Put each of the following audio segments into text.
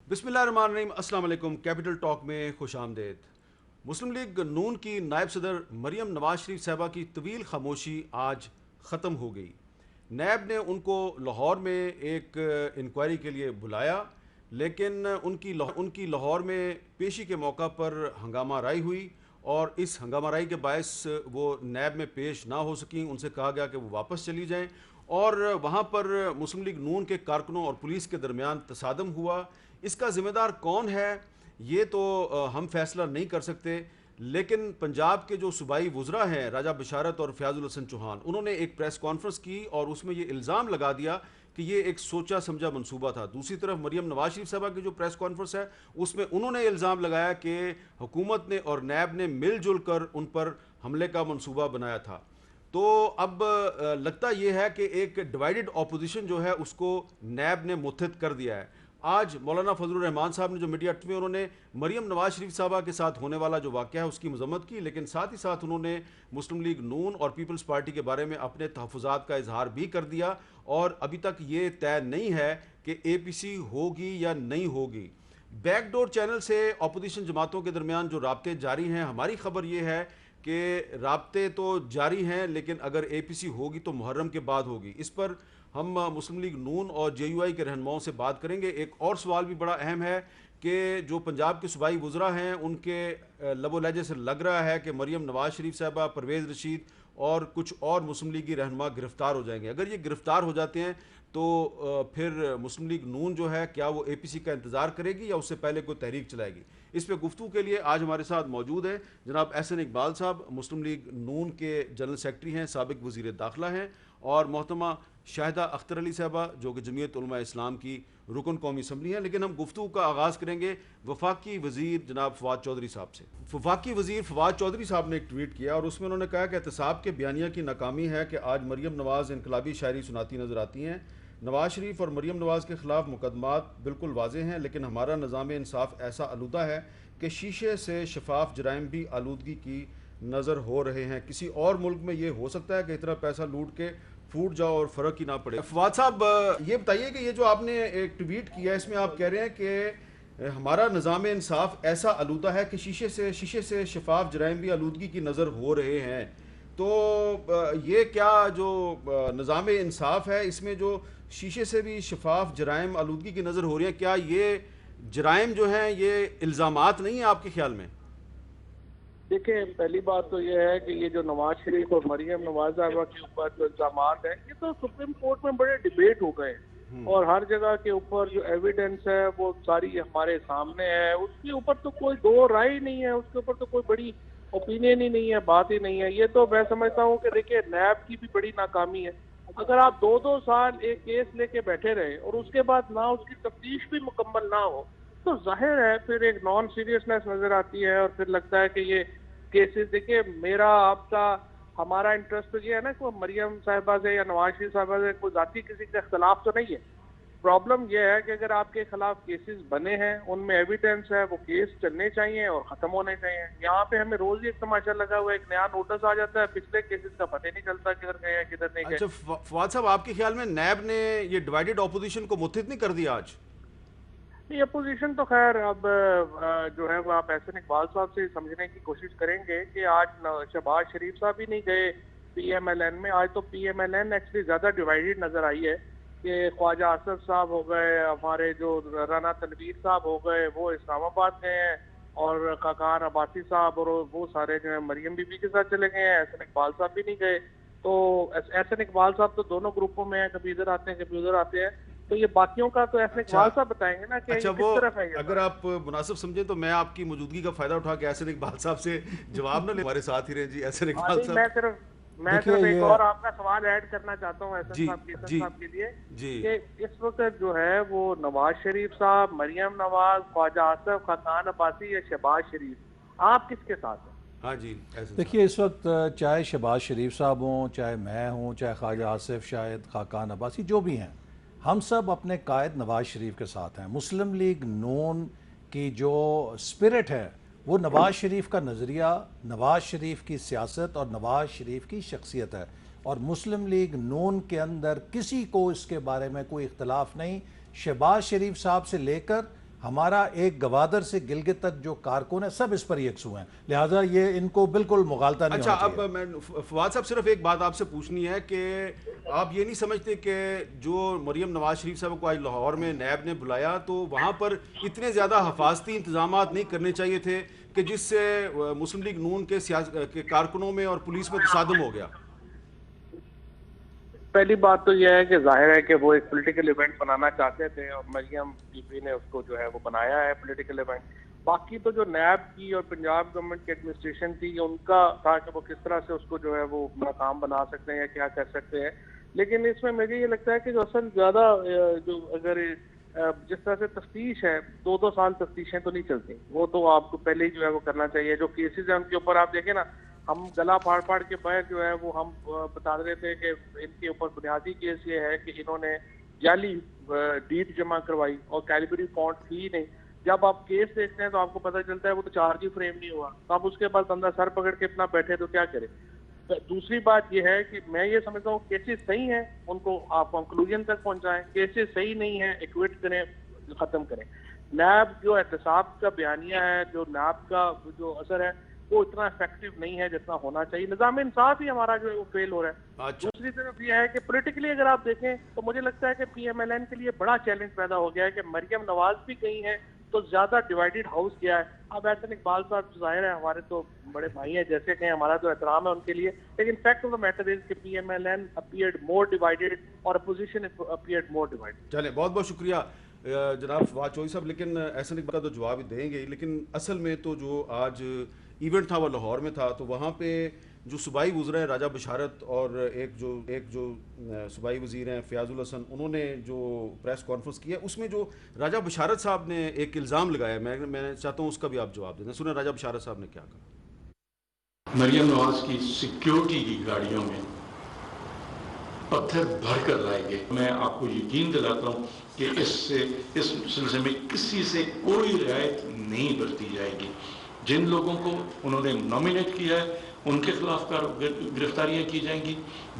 बिस्मिल्लाहिर्रहमानिर्रहीम। अस्सलाम वालेकुम। कैपिटल टॉक में खुश आमदेद। मुस्लिम लीग नून की नायब सदर मरियम नवाज शरीफ साहबा की तवील खामोशी आज ख़त्म हो गई। नैब ने उनको लाहौर में एक इंक्वायरी के लिए बुलाया, लेकिन उनकी लाहौर में पेशी के मौका पर हंगामा राई हुई और इस हंगामा राई के बायस वो नैब में पेश ना हो सकी। उनसे कहा गया कि वो वापस चली जाएं और वहाँ पर मुस्लिम लीग नून के कारकुनों और पुलिस के दरमियान तसादम हुआ। इसका ज़िम्मेदार कौन है ये तो हम फैसला नहीं कर सकते, लेकिन पंजाब के जो सूबाई वज़रा हैं राजा बशारत और फयाजुल हसन चौहान, उन्होंने एक प्रेस कॉन्फ्रेंस की और उसमें ये इल्ज़ाम लगा दिया कि ये एक सोचा समझा मंसूबा था। दूसरी तरफ मरियम नवाज शरीफ साहबा की जो प्रेस कॉन्फ्रेंस है उसमें उन्होंने इल्ज़ाम लगाया कि हुकूमत ने और नैब ने मिलजुल कर उन पर हमले का मंसूबा बनाया था। तो अब लगता यह है कि एक डिवाइडेड अपोजिशन जो है उसको नैब ने मुत्तहद कर दिया है। आज मौलाना फजलुर रहमान साहब ने जो मीडिया में उन्होंने मरियम नवाज शरीफ साहबा के साथ होने वाला जो वाक़या है उसकी मजम्मत की, लेकिन साथ ही साथ उन्होंने मुस्लिम लीग नून और पीपल्स पार्टी के बारे में अपने तहफ़्फ़ुज़ात का इजहार भी कर दिया और अभी तक ये तय नहीं है कि APC होगी या नहीं होगी। बैकडोर चैनल से अपोजिशन जमातों के दरमियान जो राब्ते जारी हैं, हमारी खबर ये है कि राब्ते तो जारी हैं, लेकिन अगर APC होगी तो मुहर्रम के बाद होगी। इस पर हम मुस्लिम लीग नून और JUI के रहनुमाओं से बात करेंगे। एक और सवाल भी बड़ा अहम है कि जो पंजाब के सूबाई वज़रा हैं उनके लबो लहजे से लग रहा है कि मरियम नवाज शरीफ साहबा, परवेज़ रशीद और कुछ और मुस्लिम लीगी रहनुमा गिरफ़्तार हो जाएंगे। अगर ये गिरफ़्तार हो जाते हैं तो फिर मुस्लिम लीग नून जो है क्या वो APC का इंतज़ार करेगी या उससे पहले कोई तहरीक चलाएगी? इस पर गुफ्तगू के लिए आज हमारे साथ मौजूद हैं जनाब एहसन इकबाल साहब, मुस्लिम लीग नून के जनरल सेक्रेटरी हैं, साबिक वज़ीर दाखिला हैं, और मोहतरमा शाहिदा अख्तर अली साहबा जो कि जमीयत उलमा इस्लाम की रुकन कौमी असम्बली हैं। लेकिन हम गुफ्तगू का आगाज़ करेंगे वफाकी वज़ीर जनाब फवाद चौधरी साहब से। वफाकी वज़ीर फवाद चौधरी साहब ने एक ट्वीट किया और उसमें उन्होंने कहा कि एहतसाब के बयानिया की नाकामी है कि आज मरियम नवाज़ इनकलाबी शायरी सुनाती नज़र आती हैं। नवाज शरीफ और मरियम नवाज़ के ख़िलाफ़ मुकदमात बिल्कुल वाज़ेह हैं, लेकिन हमारा निज़ाम इंसाफ ऐसा आलूदा है कि शीशे से शफाफ जराइम भी आलूदगी की नज़र हो रहे हैं। किसी और मुल्क में ये हो सकता है कि इतना पैसा लूट के फूट जाओ और फ़र्क ही ना पड़े। फवाद साहब, ये बताइए कि ये जो आपने एक ट्वीट किया है इसमें आप कह रहे हैं कि हमारा निज़ाम इंसाफ ऐसा आलूदा है कि शीशे से शफाफ जराइम भी आलूदगी की नज़र हो रहे हैं। तो ये क्या जो निज़ाम इंसाफ है इसमें जो शीशे से भी शफाफ जराइम आलूदगी की नज़र हो रही है, क्या ये जराइम जो हैं ये इल्ज़ामात नहीं है आपके ख्याल में? देखिए, पहली बात तो ये है कि ये जो नवाज शरीफ और मरियम नवाज साहबा के ऊपर जो इल्जाम हैं ये तो सुप्रीम कोर्ट में बड़े डिबेट हो गए और हर जगह के ऊपर जो एविडेंस है वो सारी हमारे सामने है। उसके ऊपर तो कोई दो राय ही नहीं है, उसके ऊपर तो कोई बड़ी ओपिनियन ही नहीं है, बात ही नहीं है। ये तो मैं समझता हूँ कि देखिए नैब की भी बड़ी नाकामी है। अगर आप 2-2 साल एक केस लेके बैठे रहे और उसके बाद ना उसकी तफ्तीश भी मुकम्मल ना हो तो जाहिर है फिर एक नॉन सीरियसनेस नजर आती है और फिर लगता है कि ये केसेस, देखिए मेरा आपका हमारा इंटरेस्ट तो ये है ना कि मरियम साहिबा से या नवाज शरीफ साहिबा से कोई जाती किसी का इख्तलाफ तो नहीं है। प्रॉब्लम यह है कि अगर आपके खिलाफ केसेस बने हैं, उनमें एविडेंस है, वो केस चलने चाहिए और खत्म होने चाहिए। यहाँ पे हमें रोज ही एक तमाशा लगा हुआ है, एक नया नोटिस आ जाता है, पिछले केसेस का पता नहीं चलता किधर गए हैं किधर नहीं गए। अच्छा फवाद साहब, आपके ख्याल में नैब ने ये डिवाइडेड अपोजिशन को मुत्तहद नहीं कर दिया आज? ये अपोजिशन तो खैर अब जो है वो आप एहसन इकबाल साहब से समझने की कोशिश करेंगे कि आज शहबाज शरीफ साहब भी नहीं गए PMLN में। आज तो PMLN एक्चुअली ज्यादा डिवाइडेड नजर आई है कि ख्वाजा आसफ साहब हो गए, हमारे जो राना तनवीर साहब हो गए वो इस्लामाबाद गए हैं और खाकान अब्बासी साहब और वो सारे जो है मरियम बीबी के साथ चले गए हैं। एहसन इकबाल साहब भी नहीं गए। तो एहसन इकबाल साहब तो दोनों ग्रुपों में है, कभी इधर आते हैं कभी उधर आते हैं। तो ये बाकियों का तो एहसन इकबाल साहब बताएंगे ना कि अच्छा, ये वो किस तरफ है। ये अगर आप मुनासिब समझे तो मैं आपकी मौजूदगी का फायदा उठा के एहसन इकबाल साहब से जवाब ना ले, हमारे साथ ही रहे जी एहसन इकबाल साहब। मैं सिर्फ एक और आपका सवाल ऐड करना चाहता हूँ एहसन साहब के लिए जी कि इस वक्त जो है वो नवाज शरीफ साहब, मरियम नवाज, ख्वाजा आसफ, खाकान अब्बासी या शहबाज शरीफ, आप किसके साथ हैं? हाँ जी, देखिए इस वक्त चाहे शहबाज शरीफ साहब हों, चाहे मैं हूँ, चाहे ख्वाजा आसिफ, शायद खाकान अब्बासी, जो भी हैं, हम सब अपने कायद नवाज शरीफ के साथ हैं। मुस्लिम लीग नून की जो स्पिरिट है वो नवाज शरीफ का नज़रिया, नवाज शरीफ की सियासत और नवाज शरीफ की शख्सियत है। और मुस्लिम लीग नून के अंदर किसी को इसके बारे में कोई इख्तलाफ नहीं। शहबाज शरीफ साहब से लेकर ہمارا ایک گوادر سے گلگت تک جو کارکن ہیں سب اس پر یکسو ہیں، لہٰذا یہ ان کو بالکل مغالطہ نہیں اچھا، ہونا چاہیے۔ اب میں فواد صاحب صرف ایک بات آپ سے پوچھنی ہے کہ آپ یہ نہیں سمجھتے کہ جو مریم نواز شریف صاحب کو آج لاہور میں نیب نے بلایا تو وہاں پر اتنے زیادہ حفاظتی انتظامات نہیں کرنے چاہیے تھے کہ جس سے مسلم لیگ نون کے کارکنوں میں اور پولیس میں تصادم ہو گیا؟ پہلی بات تو یہ ہے کہ ظاہر ہے کہ وہ ایک پولیٹیکل ایونٹ بنانا چاہتے تھے اور مریم بی بی نے اس کو جو ہے وہ بنایا ہے پولیٹیکل ایونٹ۔ باقی تو جو نیب کی اور پنجاب گورنمنٹ کی ایڈمنسٹریشن تھی ان کا تھا کہ وہ کس طرح سے اس کو جو ہے وہ ناکام بنا سکتے ہیں یا کیا کر سکتے ہیں، لیکن اس میں مجھے یہ لگتا ہے کہ جو اصل زیادہ جو اگر جس طرح سے تفتیش ہے 2 سال تفتیشیں تو نہیں چلتی، وہ تو آپ کو پہلے ہی جو ہے وہ کرنا چاہیے۔ جو کیسز ہیں ان کے اوپر آپ دیکھیں نا، ہم گلا پھاڑ پھاڑ کے باہر جو ہے وہ ہم بتا رہے تھے کہ ان کے اوپر بنیادی کیس یہ ہے کہ انہوں نے جعلی ڈیڈ جمع کروائی اور کیلیبری فونٹ تھی ہی نہیں۔ جب آپ کیس دیکھتے ہیں تو آپ کو پتہ چلتا ہے وہ تو چارج ہی فریم نہیں ہوا، تو اب اس کے بعد بندہ سر پکڑ کے اپنا بیٹھے تو کیا کرے۔ دوسری بات یہ ہے کہ میں یہ سمجھتا ہوں کیسز صحیح ہیں ان کو آپ کنکلوژن تک پہنچائیں، کیسز صحیح نہیں ہیں ایکویٹ کریں، ختم کریں۔ نیب جو احتساب کا بیانیہ ہے، جو نیب کا جو اثر ہے وہ اتنا افیکٹو نہیں ہے جتنا ہونا چاہیے۔ نظام انصاف ہی ہمارا جو ہے وہ فیل ہو رہا ہے۔ اچھا، دوسری طرف یہ ہے کہ پولیٹیکلی اگر آپ دیکھیں تو مجھے لگتا ہے کہ پی ایم ایل این کے لیے بڑا چیلنج پیدا ہو گیا ہے کہ مریم نواز بھی کہیں ہے تو زیادہ ڈیوائیڈڈ ہاؤس کیا ہے۔ اب احسن اقبال صاحب ظاہر ہے ہمارے تو بڑے بھائی ہیں، جیسے کہ ہمارا تو احترام ہے ان کے لیے، لیکن fact of the matter is کہ P M L N appeared more divided اور اپوزیشن اپیئرڈ مور ڈیوائیڈڈ۔ چلیں، بہت بہت شکریہ جناب فواد چوہدری صاحب، لیکن احسن اقبال کا تو جواب دیں گے، لیکن اصل میں تو جو آج ایونٹ تھا وہ لاہور میں تھا، تو وہاں پہ جو صوبائی وزراء ہیں راجہ بشارت اور ایک جو صوبائی وزیر ہیں فیاض الحسن، انہوں نے جو پریس کانفرنس کی ہے اس میں جو راجہ بشارت صاحب نے ایک الزام لگایا، میں چاہتا ہوں اس کا بھی آپ جواب دیں۔ سنیں راجہ بشارت صاحب نے کیا کہا۔ مریم نواز کی سیکیورٹی کی گاڑیوں میں پتھر بھر کر لائے گئے۔ میں آپ کو یقین دلاتا ہوں کہ اس سلسلے میں کسی سے کوئی رعایت نہیں برتی جائے گی۔ جن لوگوں کو انہوں نے نامینیٹ کیا ہے ان کے خلاف گرفتاریاں کی جائیں گی،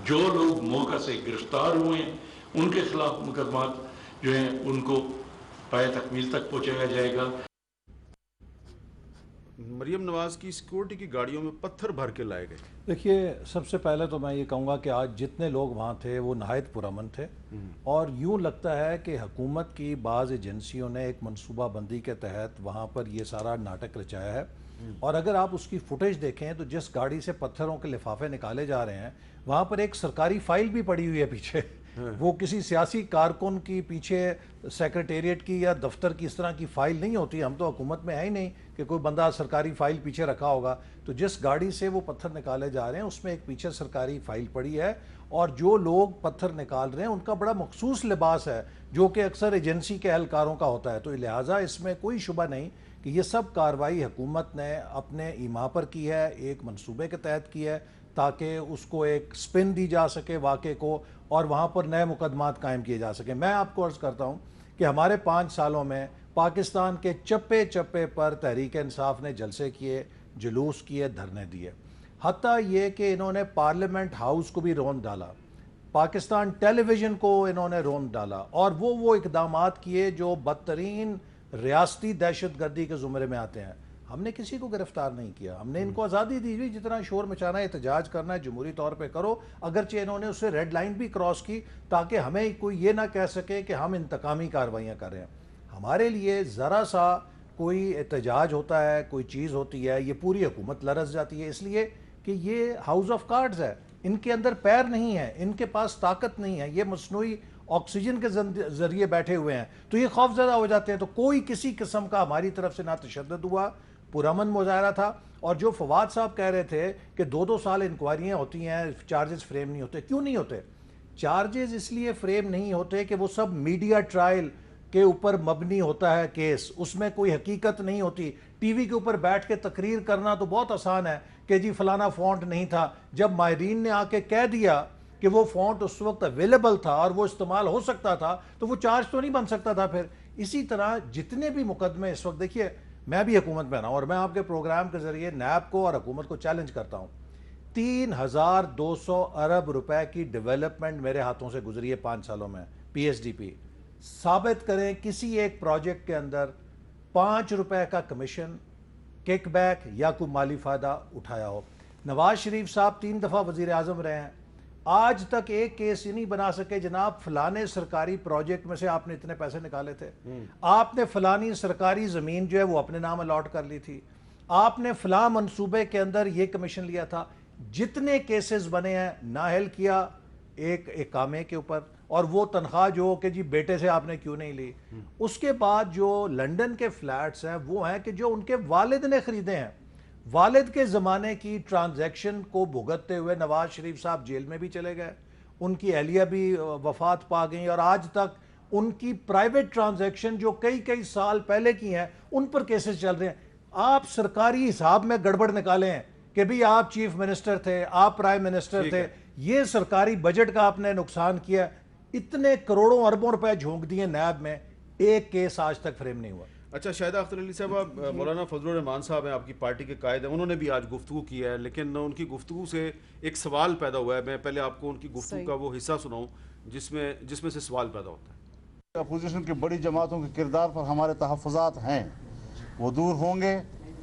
جو لوگ موقع سے گرفتار ہوئے ہیں ان کے خلاف مقدمات جو ہیں ان کو پایہ تکمیل تک پہنچایا جائے گا۔ مریم نواز کی سیکورٹی کی گاڑیوں میں پتھر بھر کے لائے گئے۔ دیکھیے، سب سے پہلے تو میں یہ کہوں گا کہ آج جتنے لوگ وہاں تھے وہ نہایت پرامن تھے، اور یوں لگتا ہے کہ حکومت کی بعض ایجنسیوں نے ایک منصوبہ بندی کے تحت وہاں پر یہ سارا ناٹک رچایا ہے۔ اور اگر آپ اس کی فوٹیج دیکھیں تو جس گاڑی سے پتھروں کے لفافے نکالے جا رہے ہیں وہاں پر ایک سرکاری فائل بھی پڑی ہوئی ہے پیچھے۔ وہ کسی سیاسی کارکن کی پیچھے سیکریٹریٹ کی یا دفتر کی اس طرح کی فائل نہیں ہوتی، ہم تو حکومت میں ہے ہی نہیں کہ کوئی بندہ سرکاری فائل پیچھے رکھا ہوگا۔ تو جس گاڑی سے وہ پتھر نکالے جا رہے ہیں اس میں ایک پیچھے سرکاری فائل پڑی ہے، اور جو لوگ پتھر نکال رہے ہیں ان کا بڑا مخصوص لباس ہے جو کہ اکثر ایجنسی کے اہلکاروں کا ہوتا ہے۔ تو لہٰذا اس میں کوئی شبہ نہیں کہ یہ سب کارروائی حکومت نے اپنے ایما پر کی ہے، ایک منصوبے کے تحت کی ہے تاکہ اس کو ایک سپن دی جا سکے واقعے کو، اور وہاں پر نئے مقدمات قائم کیے جا سکیں۔ میں آپ کو عرض کرتا ہوں کہ ہمارے 5 سالوں میں پاکستان کے چپے چپے پر تحریک انصاف نے جلسے کیے، جلوس کیے، دھرنے دیے، حتیٰ یہ کہ انہوں نے پارلیمنٹ ہاؤس کو بھی روند ڈالا، پاکستان ٹیلی ویژن کو انہوں نے روند ڈالا، اور وہ اقدامات کیے جو بدترین ریاستی دہشت گردی کے زمرے میں آتے ہیں۔ ہم نے کسی کو گرفتار نہیں کیا، ہم نے ان کو آزادی دی ہوئی، جتنا شور مچانا ہے، احتجاج کرنا ہے، جمہوری طور پہ کرو، اگرچہ انہوں نے اس سے ریڈ لائن بھی کراس کی تاکہ ہمیں کوئی یہ نہ کہہ سکے کہ ہم انتقامی کارروائیاں کر رہے ہیں۔ ہمارے لیے ذرا سا کوئی احتجاج ہوتا ہے، کوئی چیز ہوتی ہے، یہ پوری حکومت لرز جاتی ہے، اس لیے کہ یہ ہاؤس آف کارڈز ہے، ان کے اندر پیر نہیں ہے، ان کے پاس طاقت نہیں ہے، یہ مصنوعی آکسیجن کے ذریعے بیٹھے ہوئے ہیں، تو یہ خوف زدہ ہو جاتے ہیں۔ تو کوئی کسی قسم کا ہماری طرف سے نہ تشدد ہوا، پرامن مظاہرہ تھا۔ اور جو فواد صاحب کہہ رہے تھے کہ 2 سال انکوائریاں ہوتی ہیں، چارجز فریم نہیں ہوتے، کیوں نہیں ہوتے؟ چارجز اس لیے فریم نہیں ہوتے کہ وہ سب میڈیا ٹرائل کے اوپر مبنی ہوتا ہے کیس، اس میں کوئی حقیقت نہیں ہوتی۔ ٹی وی کے اوپر بیٹھ کے تقریر کرنا تو بہت آسان ہے کہ جی فلانا فونٹ نہیں تھا، جب ماہرین نے آ کے کہہ دیا کہ وہ فونٹ اس وقت اویلیبل تھا اور وہ استعمال ہو سکتا تھا تو وہ چارج تو نہیں بن سکتا تھا پھر۔ اسی طرح جتنے بھی مقدمے اس وقت، دیکھیے میں بھی حکومت میں رہا ہوں اور میں آپ کے پروگرام کے ذریعے نیب کو اور حکومت کو چیلنج کرتا ہوں، 3200 ارب روپے کی ڈیولپمنٹ میرے ہاتھوں سے گزری ہے 5 سالوں میں، پی ایس ڈی پی۔ ثابت کریں کسی ایک پروجیکٹ کے اندر 5 रुपए का कमीशन, किक बैक या कोई माली फ़ायदा उठाया हो। नवाज शरीफ साहब 3 दफ़ा वज़ीर आज़म रहे हैं, आज तक एक केस ही नहीं बना सके जनाब फलाने सरकारी प्रोजेक्ट में से आपने इतने पैसे निकाले थे, आपने फलानी सरकारी ज़मीन जो है वो अपने नाम अलॉट कर ली थी, आपने फलां मंसूबे के अंदर ये कमीशन लिया था। जितने केसेस बने हैं नाहल किया एक कामे के ऊपर, और वो तनख्वाह जो कि जी बेटे से आपने क्यों नहीं ली। उसके बाद जो लंदन के फ्लैट्स हैं वो हैं कि जो उनके वालिद ने खरीदे हैं, वालिद के ज़माने की ट्रांजैक्शन को भुगतते हुए नवाज शरीफ साहब जेल में भी चले गए, उनकी अहलिया भी वफात पा गई, और आज तक उनकी प्राइवेट ट्रांजैक्शन जो कई कई साल पहले की हैं उन पर केसेस चल रहे हैं। आप सरकारी हिसाब में गड़बड़ निकाले हैं कि भी आप चीफ मिनिस्टर थे, आप प्राइम मिनिस्टर थे, ये सरकारी बजट का आपने नुकसान किया, इतने करोड़ों अरबों रुपए झोंक दिए नैब में, एक केस आज तक फ्रेम नहीं हुआ। अच्छा, शाहिदा अख्तर अली साहब, मौलाना फजलुर रहमान साहब हैं, आपकी पार्टी के कायद हैं, उन्होंने भी आज गुफ्तगू की है, लेकिन उनकी गुफ्तगू से एक सवाल पैदा हुआ है। मैं पहले आपको उनकी गुफ्तगू का वो हिस्सा सुनाऊं जिसमें से सवाल पैदा होता है। अपोजिशन की बड़ी जमातों के किरदार पर हमारे तहफ़्फ़ुज़ात हैं, वो दूर होंगे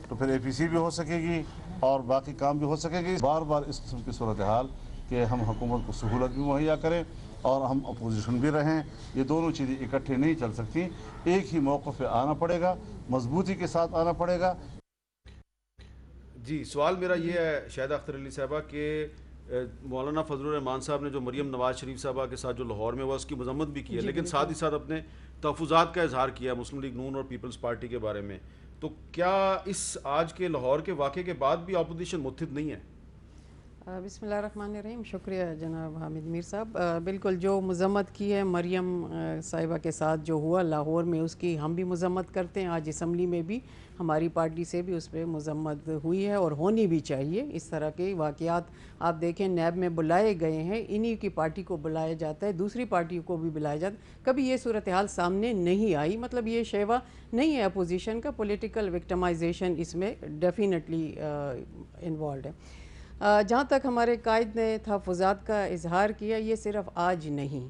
तो फिर APC भी हो सकेगी और बाकी काम भी हो सकेगी। बार बार इस किस्म की सूरत हाल कि हम हुकूमत को सहूलत भी मुहैया करें और हम अपोजिशन भी रहें, ये दोनों चीज़ें इकट्ठे नहीं चल सकती। एक ही मौक़िफ़ पे आना पड़ेगा, मजबूती के साथ आना पड़ेगा। जी, सवाल मेरा ये है शाहिदा अख्तर अली साहबा कि मौलाना फजलुर रहमान साहब ने जो मरियम नवाज शरीफ साहबा के साथ जो लाहौर में हुआ उसकी मजम्मत भी की है, लेकिन साथ ही साथ अपने तहफ़्फ़ुज़ात का इजहार किया मुस्लिम लीग नून और पीपल्स पार्टी के बारे में। तो क्या इस आज के लाहौर के वाक़े के बाद भी अपोजिशन मुत्तहिद नहीं है? बिस्मिल्लाहिर्रहमानिर्रहीम। शुक्रिया जनाब हामिद मीर साहब। बिल्कुल जो मज़म्मत की है मरियम साहिबा के साथ जो हुआ लाहौर में, उसकी हम भी मज़म्मत करते हैं। आज असम्बली में भी हमारी पार्टी से भी उस पर मज़म्मत हुई है और होनी भी चाहिए। इस तरह के वाक़यात आप देखें नैब में बुलाए गए हैं, इन्हीं की पार्टी को बुलाया जाता है, दूसरी पार्टी को भी बुलाया जाता है, कभी ये सूरत हाल सामने नहीं आई। मतलब ये शेवा नहीं है अपोजिशन का, पॉलिटिकल विक्टिमाइजेशन इसमें डेफिनेटली इन्वॉल्व है। जहाँ तक हमारे कायद ने तहफ़्फ़ुज़ात का इजहार किया, ये सिर्फ़ आज नहीं,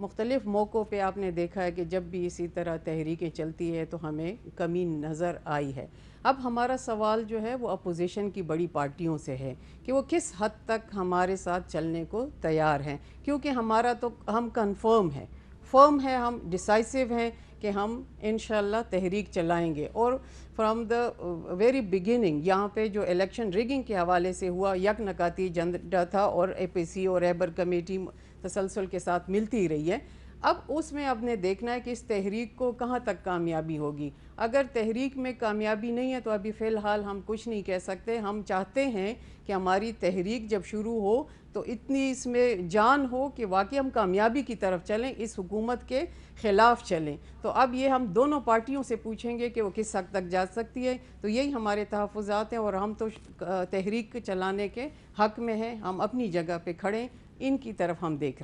मुख्तलिफ़ मौक़ों पे आपने देखा है कि जब भी इसी तरह तहरीकें चलती है तो हमें कमी नज़र आई है। अब हमारा सवाल जो है वो अपोजिशन की बड़ी पार्टियों से है कि वो किस हद तक हमारे साथ चलने को तैयार हैं, क्योंकि हमारा तो हम कन्फर्म है, हम डिसाइसिव हैं कि हम इंशाल्लाह तहरीक चलाएंगे। और फ्रॉम द वेरी बिगिनिंग यहाँ पे जो इलेक्शन रिगिंग के हवाले से हुआ, यकनकाती एजेंडा था और APC और रहबर कमेटी तसलसल के साथ मिलती ही रही है। अब उसमें आपने देखना है कि इस तहरीक को कहाँ तक कामयाबी होगी। अगर तहरीक में कामयाबी नहीं है तो अभी फ़िलहाल हम कुछ नहीं कह सकते। हम चाहते हैं कि हमारी तहरीक जब शुरू हो तो इतनी इसमें जान हो कि वाकई हम कामयाबी की तरफ चलें, इस हुकूमत के ख़िलाफ़ चलें। तो अब ये हम दोनों पार्टियों से पूछेंगे कि वो किस हद तक जा सकती है। तो यही हमारे तहफ़्फ़ुज़ात हैं और हम तो तहरीक चलाने के हक़ में हैं, हम अपनी जगह पे खड़े, इनकी तरफ हम देख रहे हैं।